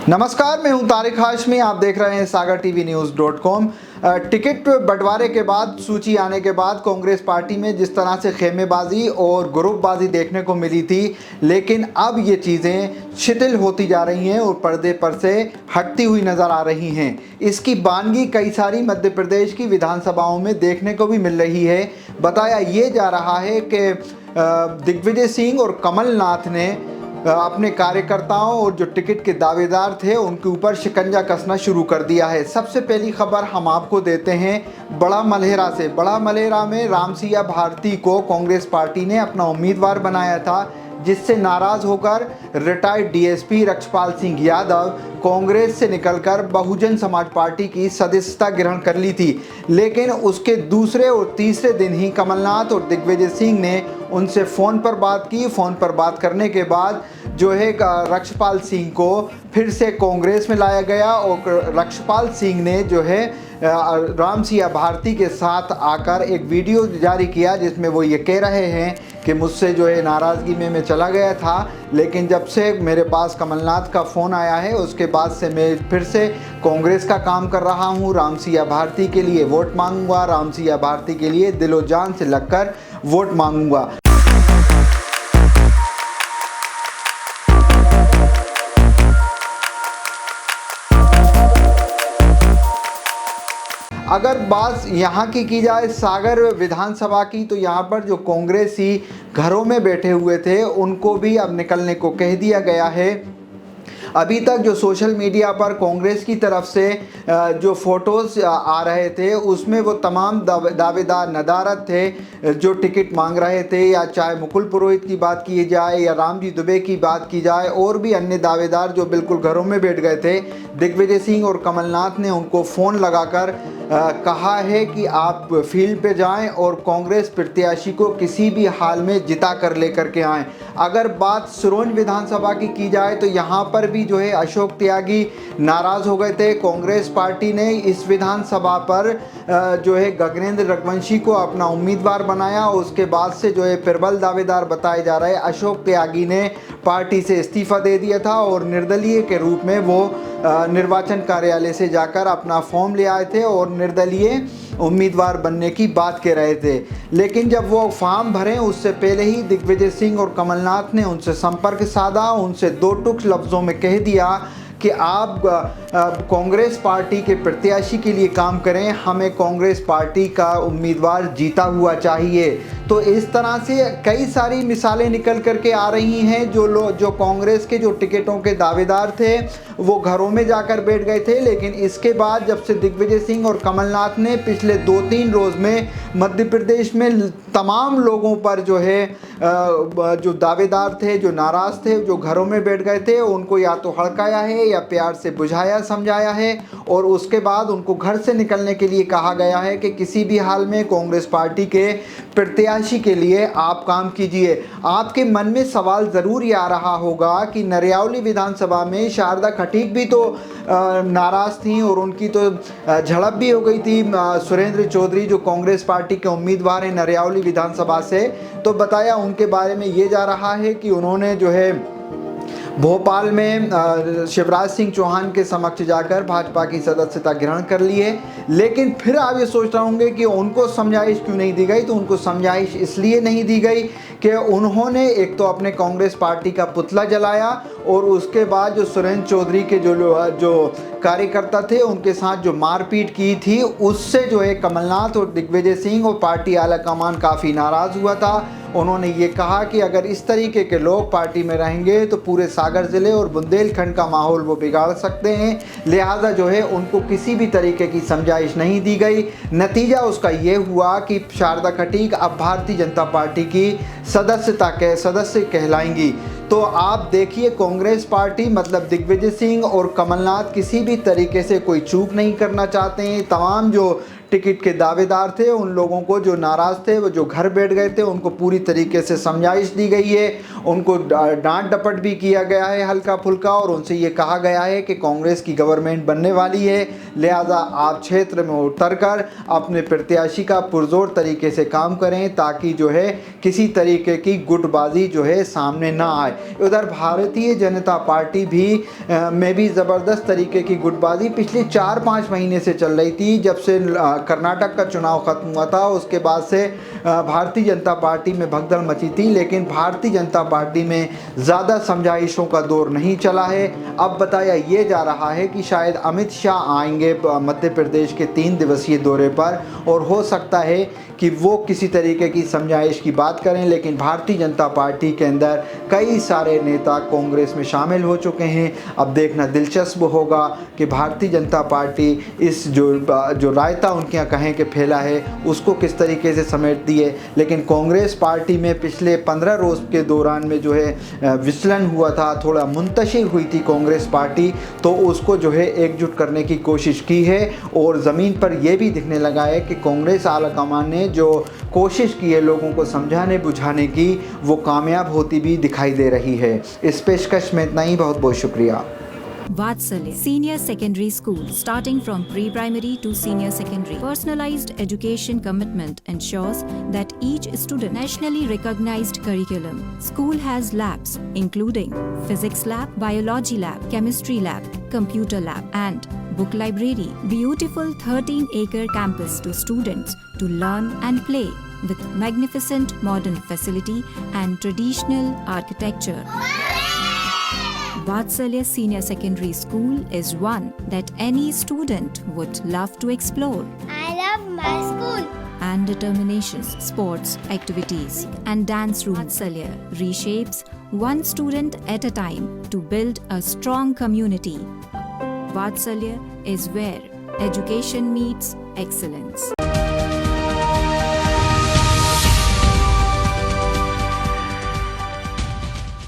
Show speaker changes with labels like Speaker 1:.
Speaker 1: नमस्कार, मैं हूं तारिक हाशमी। आप देख रहे हैं sagartvnews.com। टिकट बंटवारे के बाद, सूची आने के बाद कांग्रेस पार्टी में जिस तरह से खेमेबाजी और ग्रुपबाजी देखने को मिली थी, लेकिन अब ये चीज़ें शिथिल होती जा रही हैं और पर्दे पर से हटती हुई नज़र आ रही हैं। इसकी बानगी कई सारी मध्य प्रदेश की विधानसभाओं में देखने को भी मिल रही है। बताया ये जा रहा है कि दिग्विजय सिंह और कमलनाथ ने अपने कार्यकर्ताओं और जो टिकट के दावेदार थे उनके ऊपर शिकंजा कसना शुरू कर दिया है। सबसे पहली खबर हम आपको देते हैं बड़ा मलहेरा से। बड़ा मलहेरा में रामसिया भारती को कांग्रेस पार्टी ने अपना उम्मीदवार बनाया था, जिससे नाराज होकर रिटायर्ड डीएसपी रक्षपाल सिंह यादव कांग्रेस से निकलकर बहुजन समाज पार्टी की सदस्यता ग्रहण कर ली थी। लेकिन उसके दूसरे और तीसरे दिन ही कमलनाथ और दिग्विजय सिंह ने उनसे फ़ोन पर बात की। फ़ोन पर बात करने के बाद जो है रक्षपाल सिंह को फिर से कांग्रेस में लाया गया और रक्षपाल सिंह ने जो है रामसिया भारती के साथ आकर एक वीडियो जारी किया, जिसमें वो ये कह रहे हैं कि मुझसे जो है नाराज़गी में मैं चला गया था, लेकिन जब से मेरे पास कमलनाथ का फ़ोन आया है उसके बाद से मैं फिर से कांग्रेस का काम कर रहा हूँ। रामसिया भारती के लिए वोट मांगूंगा, रामसिया भारती के लिए दिलो जान से लगकर वोट मांगूंगा। अगर बात यहाँ की जाए सागर विधानसभा की, तो यहाँ पर जो कांग्रेसी घरों में बैठे हुए थे उनको भी अब निकलने को कह दिया गया है। अभी तक जो सोशल मीडिया पर कांग्रेस की तरफ से जो फोटोज़ आ रहे थे उसमें वो तमाम दावेदार नदारत थे जो टिकट मांग रहे थे, या चाहे मुकुल पुरोहित की बात की जाए या रामजी दुबे की बात की जाए और भी अन्य दावेदार जो बिल्कुल घरों में बैठ गए थे। दिग्विजय सिंह और कमलनाथ ने उनको फ़ोन लगाकर कहा है कि आप फील्ड पे जाएं और कांग्रेस प्रत्याशी को किसी भी हाल में जिता कर लेकर के आएँ। अगर बात सिरोंज विधानसभा की जाए तो यहाँ पर भी जो है अशोक त्यागी नाराज़ हो गए थे। कांग्रेस पार्टी ने इस विधानसभा पर जो है गगनेंद्र रघुवंशी को अपना उम्मीदवार बनाया। उसके बाद से जो है प्रबल दावेदार बताए जा रहे अशोक त्यागी ने पार्टी से इस्तीफ़ा दे दिया था और निर्दलीय के रूप में वो निर्वाचन कार्यालय से जाकर अपना फॉर्म ले आए थे और निर्दलीय उम्मीदवार बनने की बात कह रहे थे। लेकिन जब वो फॉर्म भरें उससे पहले ही दिग्विजय सिंह और कमलनाथ ने उनसे संपर्क साधा, उनसे दो टूक लफ्ज़ों में कह दिया कि आप कांग्रेस पार्टी के प्रत्याशी के लिए काम करें, हमें कांग्रेस पार्टी का उम्मीदवार जीता हुआ चाहिए। तो इस तरह से कई सारी मिसालें निकल करके आ रही हैं। जो कांग्रेस के जो टिकटों के दावेदार थे वो घरों में जाकर बैठ गए थे, लेकिन इसके बाद जब से दिग्विजय सिंह और कमलनाथ ने पिछले 2-3 रोज़ में मध्य प्रदेश में तमाम लोगों पर जो है जो दावेदार थे, जो नाराज़ थे, जो घरों में बैठ गए थे, उनको या तो हड़काया है या प्यार से बुझाया समझाया है और उसके बाद उनको घर से निकलने के लिए कहा गया है कि किसी भी हाल में कांग्रेस पार्टी के प्रत्याशी के लिए आप काम कीजिए। आपके मन में सवाल ज़रूर ये आ रहा होगा कि नरियावली विधानसभा में शारदा खटीक भी तो नाराज़ थी और उनकी तो झड़प भी हो गई थी सुरेंद्र चौधरी जो कांग्रेस पार्टी के उम्मीदवार हैं नरियावली विधानसभा से। तो बताया उनके बारे में ये जा रहा है कि उन्होंने जो है भोपाल में शिवराज सिंह चौहान के समक्ष जाकर भाजपा की सदस्यता ग्रहण कर ली है। लेकिन फिर आप ये सोच रहे होंगे कि उनको समझाइश क्यों नहीं दी गई, तो उनको समझाइश इसलिए नहीं दी गई कि उन्होंने एक तो अपने कांग्रेस पार्टी का पुतला जलाया और उसके बाद जो सुरेंद्र चौधरी के जो कार्यकर्ता थे उनके साथ जो मारपीट की थी, उससे जो है कमलनाथ और दिग्विजय सिंह और पार्टी आलाकमान काफ़ी नाराज़ हुआ था। उन्होंने ये कहा कि अगर इस तरीके के लोग पार्टी में रहेंगे तो पूरे सागर ज़िले और बुंदेलखंड का माहौल वो बिगाड़ सकते हैं, लिहाजा जो है उनको किसी भी तरीके की समझाइश नहीं दी गई। नतीजा उसका ये हुआ कि शारदा खटीक अब भारतीय जनता पार्टी की सदस्य कहलाएंगी। तो आप देखिए कांग्रेस पार्टी मतलब दिग्विजय सिंह और कमलनाथ किसी भी तरीके से कोई चूक नहीं करना चाहते हैं। तमाम जो टिकट के दावेदार थे उन लोगों को जो नाराज़ थे, वो जो घर बैठ गए थे, उनको पूरी तरीके से समझाइश दी गई है, उनको डांट डपट भी किया गया है हल्का फुल्का, और उनसे ये कहा गया है कि कांग्रेस की गवर्नमेंट बनने वाली है, लिहाजा आप क्षेत्र में उतरकर अपने प्रत्याशी का पुरजोर तरीके से काम करें ताकि जो है किसी तरीके की गुटबाजी जो है सामने ना आए। उधर भारतीय जनता पार्टी में भी ज़बरदस्त तरीके की गुटबाजी पिछले 4-5 महीने से चल रही थी। जब से कर्नाटक का चुनाव ख़त्म हुआ था उसके बाद से भारतीय जनता पार्टी में भगदड़ मची थी, लेकिन भारतीय जनता पार्टी में ज़्यादा समझाइशों का दौर नहीं चला है। अब बताया ये जा रहा है कि शायद अमित शाह आएंगे मध्य प्रदेश के 3 दिवसीय दौरे पर, और हो सकता है कि वो किसी तरीके की समझाइश की बात करें, लेकिन भारतीय जनता पार्टी के अंदर कई सारे नेता कांग्रेस में शामिल हो चुके हैं। अब देखना दिलचस्प होगा कि भारतीय जनता पार्टी इस जो रायता उनके यहाँ कहें कि फैला है उसको किस तरीके से समेटती है। लेकिन कांग्रेस पार्टी में पिछले 15 रोज़ के दौरान में जो है विचलन हुआ था, थोड़ा मुंतशिर हुई थी कांग्रेस पार्टी, तो उसको जो है एकजुट करने की कोशिश की है, और ज़मीन पर यह भी दिखने लगा है कि कांग्रेस आलाकमान ने जो कोशिश की है लोगों को समझाने बुझाने की, वो कामयाब होती भी दिखाई दे रही है। इस पेशकश में इतना ही, बहुत बहुत शुक्रिया।
Speaker 2: Vatsalya Senior Secondary School, starting from pre-primary to senior secondary. Personalized education commitment ensures that each student nationally recognized curriculum. School has labs including physics lab, biology lab, chemistry lab, computer lab and book library. Beautiful 13-acre campus to students to learn and play with magnificent modern facility and traditional architecture. Vatsalya Senior Secondary School is one that any student would love to explore.
Speaker 3: I love my school.
Speaker 2: And determinations, sports, activities, and dance room. Vatsalya reshapes one student at a time to build a strong community. Vatsalya is where education meets excellence.